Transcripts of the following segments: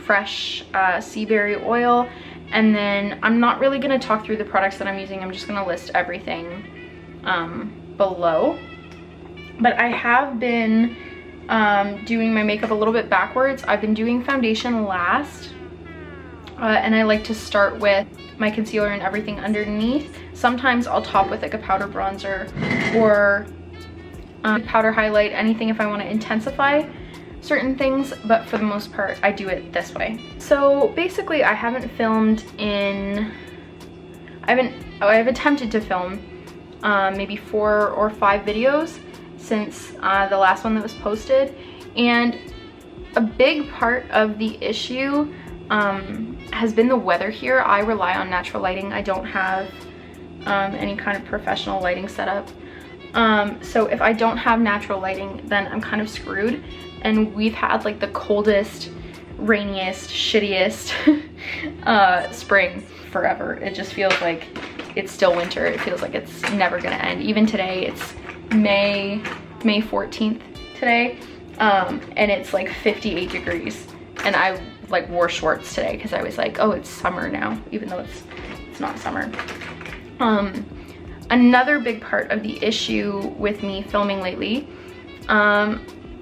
fresh seaberry oil. And then I'm not really gonna talk through the products that I'm using. I'm just gonna list everything below. But I have been doing my makeup a little bit backwards. I've been doing foundation last. And I like to start with my concealer and everything underneath. Sometimes I'll top with like a powder bronzer or powder highlight, anything if I want to intensify certain things, but for the most part I do it this way. So basically I haven't filmed in, I've attempted to film maybe 4 or 5 videos since the last one that was posted, and a big part of the issue has been the weather here. I rely on natural lighting. I don't have any kind of professional lighting setup. So if I don't have natural lighting, then I'm kind of screwed. And we've had like the coldest, rainiest, shittiest spring forever. It just feels like it's still winter. It feels like it's never gonna end. Even today, it's May 14th today, and it's like 58 degrees. And I like wore shorts today because I was like, oh, it's summer now, even though it's not summer. Another big part of the issue with me filming lately,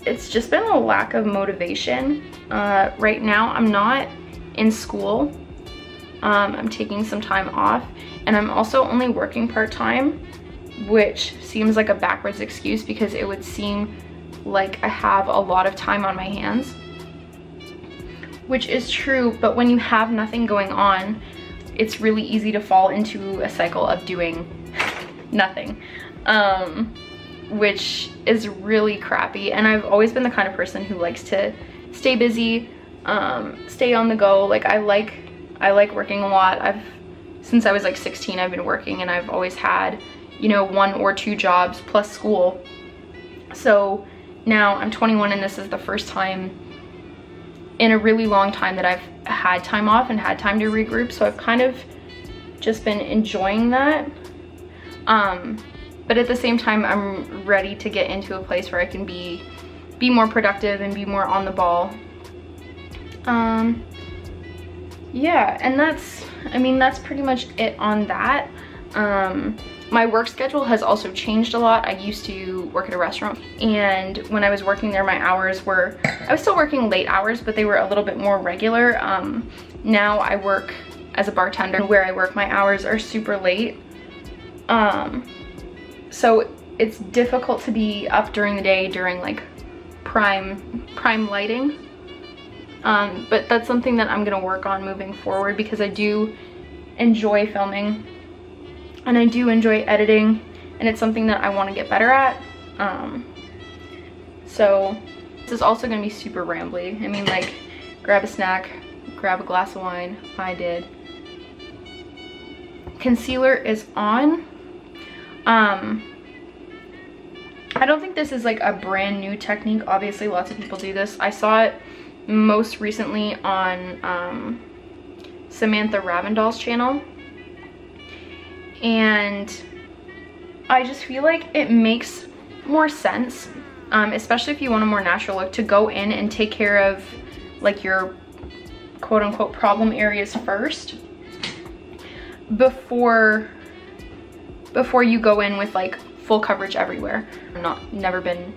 it's just been a lack of motivation. Right now I'm not in school. I'm taking some time off, and I'm also only working part-time, which seems like a backwards excuse because it would seem like I have a lot of time on my hands, which is true, but when you have nothing going on, it's really easy to fall into a cycle of doing nothing, which is really crappy. And I've always been the kind of person who likes to stay busy, stay on the go. Like I like working a lot. Since I was like 16, I've been working, and I've always had, you know, 1 or 2 jobs plus school. So now I'm 21, and this is the first time in a really long time that I've had time off and had time to regroup. So I've kind of just been enjoying that. But at the same time, I'm ready to get into a place where I can be more productive and be more on the ball. Yeah, and that's pretty much it on that. My work schedule has also changed a lot. I used to work at a restaurant, and when I was working there, my hours were, I was still working late hours, but they were a little bit more regular. Now I work as a bartender. Where I work, my hours are super late. So it's difficult to be up during the day during like prime lighting. But that's something that I'm gonna work on moving forward, because I do enjoy filming and I do enjoy editing, and it's something that I want to get better at. So this is also gonna be super rambly. I mean, like, grab a snack, grab a glass of wine. I did. Concealer is on. I don't think this is like a brand new technique. Obviously lots of people do this. I saw it most recently on Samantha Ravindall's channel, and I just feel like it makes more sense, especially if you want a more natural look, to go in and take care of like your quote-unquote problem areas first before you go in with like full coverage everywhere. I've never been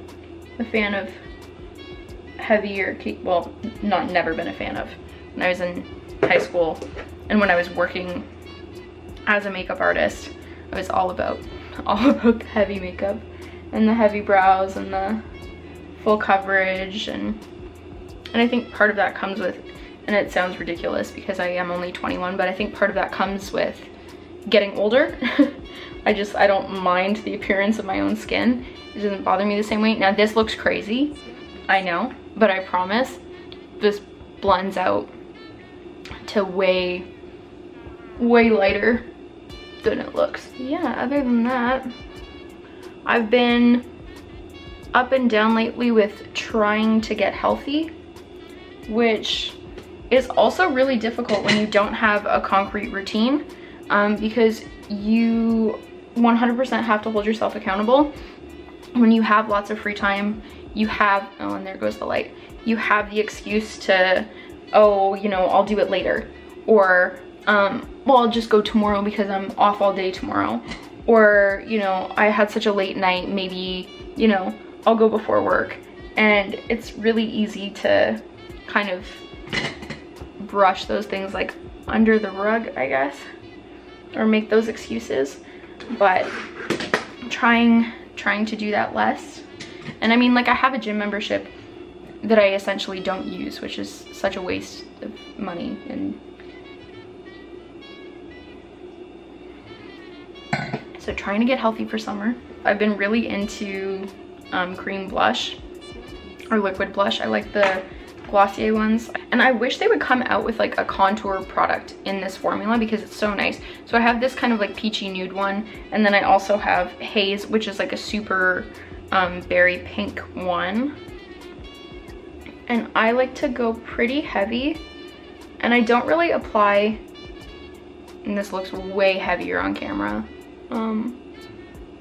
a fan of heavier, well, not never been a fan of. When I was in high school and when I was working as a makeup artist, I was all about the heavy makeup and the heavy brows and the full coverage, and I think part of that comes with, and it sounds ridiculous because I am only 21, but I think part of that comes with getting older. I don't mind the appearance of my own skin. It doesn't bother me the same way. Now this looks crazy, I know, but I promise this blends out to way lighter than it looks. Yeah, other than that, I've been up and down lately with trying to get healthy, which is also really difficult when you don't have a concrete routine, because you 100% have to hold yourself accountable. When you have lots of free time, you have, oh, and there goes the light, you have the excuse to oh, you know, I'll do it later, or well, I'll just go tomorrow because I'm off all day tomorrow, or, you know, I had such a late night, maybe, you know, I'll go before work. And it's really easy to kind of brush those things like under the rug, I guess, or make those excuses. But trying to do that less. And I mean, like, I have a gym membership that I essentially don't use, which is such a waste of money. And so trying to get healthy for summer. I've been really into cream blush or liquid blush. I like the glossier ones, and I wish they would come out with like a contour product in this formula because it's so nice. So I have this kind of like peachy nude one, and then I also have Haze, which is like a super berry pink one. And I like to go pretty heavy, and I don't really apply, and this looks way heavier on camera.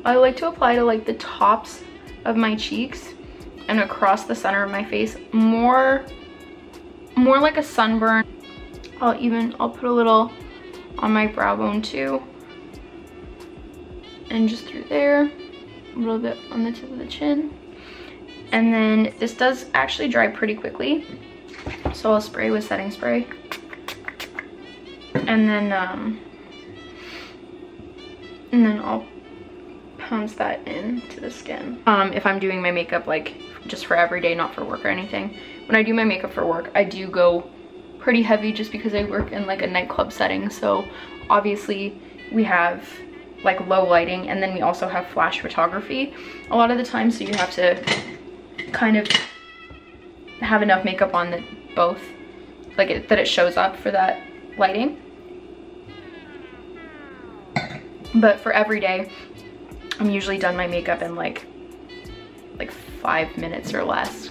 I like to apply to like the tops of my cheeks and across the center of my face, more like a sunburn. I'll put a little on my brow bone too, and just through there, a little bit on the tip of the chin. And then this does actually dry pretty quickly, so I'll spray with setting spray, and then I'll pounce that into the skin. If I'm doing my makeup like just for every day, not for work or anything, when I do my makeup for work, I do go pretty heavy just because I work in like a nightclub setting. So obviously we have like low lighting, and then we also have flash photography a lot of the time, so you have to kind of have enough makeup on that both like that it shows up for that lighting. But for every day, I'm usually done my makeup in like 5 minutes or less.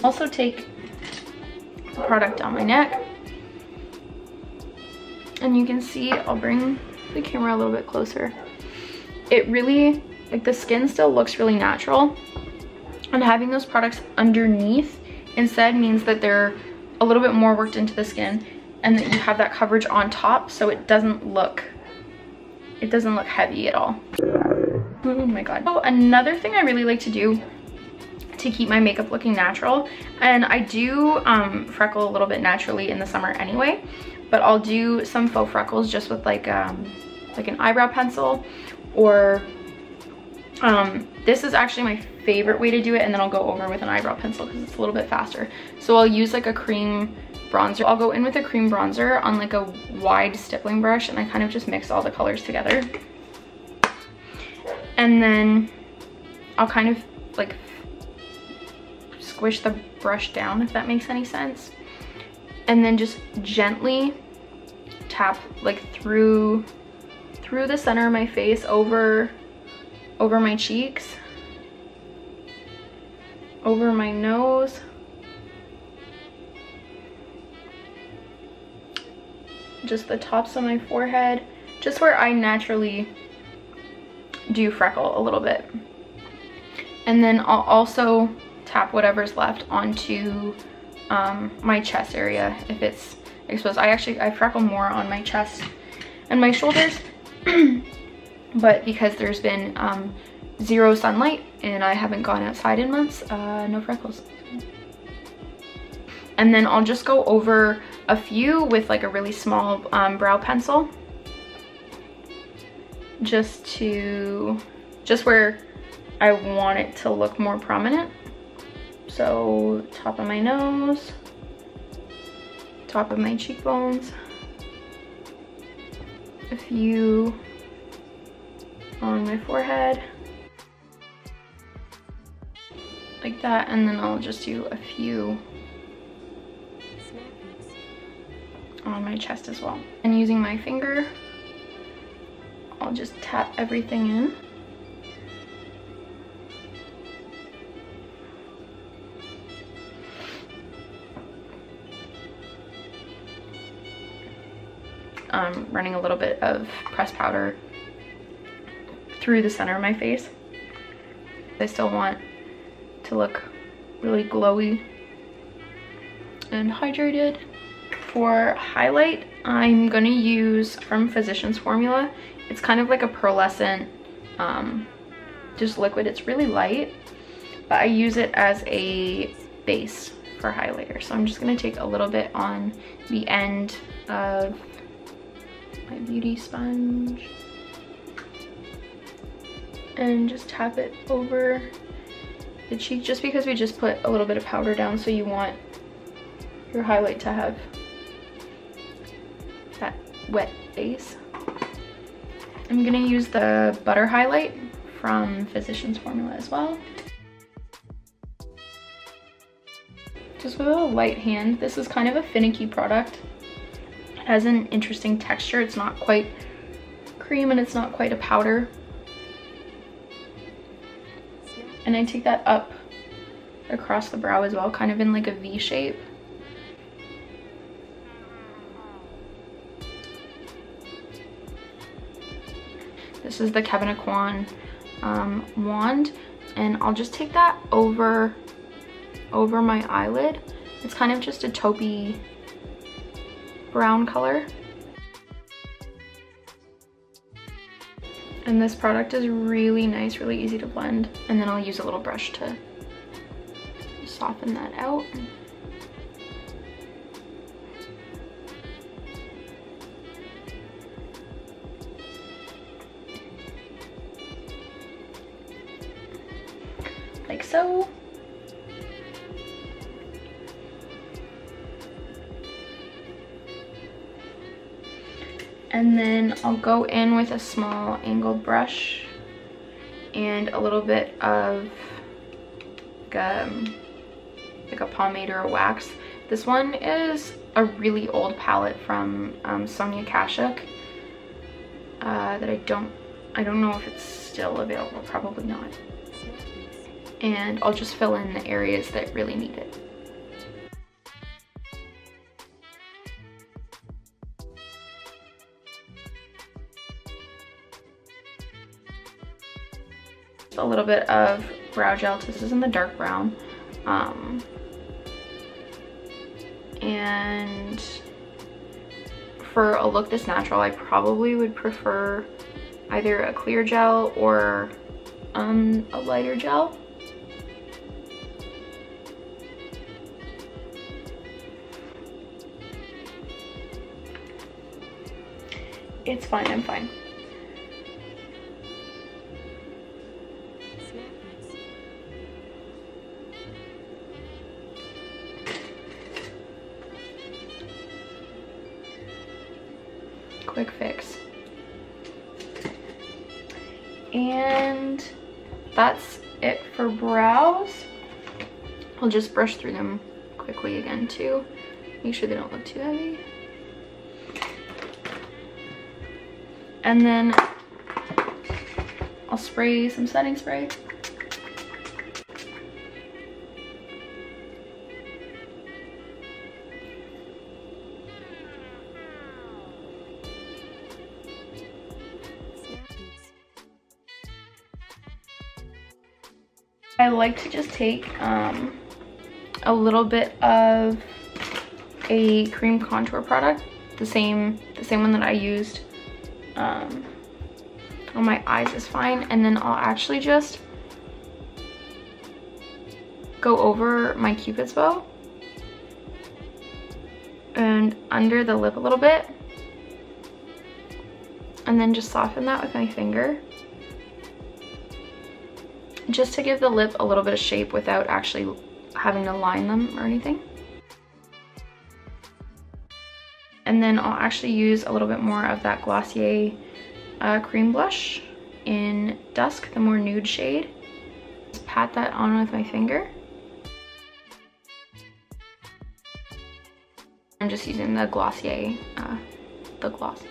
Also take the product down my neck, and you can see, I'll bring the camera a little bit closer. It really, like, the skin still looks really natural, and having those products underneath instead means that they're a little bit more worked into the skin, and that you have that coverage on top, so it doesn't look heavy at all. Oh my god. So another thing I really like to do to keep my makeup looking natural, and I do freckle a little bit naturally in the summer anyway, but I'll do some faux freckles just with like an eyebrow pencil, or this is actually my favorite way to do it, and then I'll go over with an eyebrow pencil because it's a little bit faster. So I'll use like a cream bronzer. I'll go in with a cream bronzer on like a wide stippling brush, and I kind of just mix all the colors together, and then I'll kind of like squish the brush down, if that makes any sense, and then just gently tap like through the center of my face, over my cheeks, over my nose, just the tops of my forehead, just where I naturally do freckle a little bit. And then I'll also tap whatever's left onto my chest area if it's exposed. I freckle more on my chest and my shoulders, but because there's been 0 sunlight and I haven't gone outside in months, no freckles. And then I'll just go over a few with like a really small brow pencil, just where I want it to look more prominent. So top of my nose, top of my cheekbones, a few on my forehead, like that, and then I'll just do a few on my chest as well. And using my finger, I'll just tap everything in. running a little bit of pressed powder through the center of my face. I still want to look really glowy and hydrated. For highlight, I'm gonna use from Physicians Formula. It's kind of like a pearlescent, just liquid. It's really light, but I use it as a base for highlighter. So I'm just gonna take a little bit on the end of my beauty sponge and just tap it over the cheek, just because we just put a little bit of powder down, so you want your highlight to have that wet base. I'm gonna use the Butter Highlight from Physicians Formula as well. Just with a light hand. This is kind of a finicky product. It has an interesting texture. It's not quite cream and it's not quite a powder. And I take that up across the brow as well, kind of in like a V shape. This is the Kevyn wand, and I'll just take that over my eyelid. It's kind of just a taupey brown color. And this product is really nice, really easy to blend. And then I'll use a little brush to soften that out. Like so. And then I'll go in with a small angled brush and a little bit of like a pomade or a wax. This one is a really old palette from Sonia Kashuk that I don't know if it's still available, probably not. And I'll just fill in the areas that really need it. A little bit of brow gel. This is in the dark brown. And for a look this natural, I probably would prefer either a clear gel or a lighter gel. It's fine, I'm fine. Quick fix. And that's it for brows. I'll just brush through them quickly again too. Make sure they don't look too heavy. And then I'll spray some setting spray. I like to just take a little bit of a cream contour product, the same one that I used on my eyes is fine, and then I'll actually just go over my Cupid's bow and under the lip a little bit, and then just soften that with my finger, just to give the lip a little bit of shape without actually having to line them or anything. And then I'll actually use a little bit more of that Glossier cream blush in Dusk, the more nude shade. Just pat that on with my finger. I'm just using the Glossier, the gloss.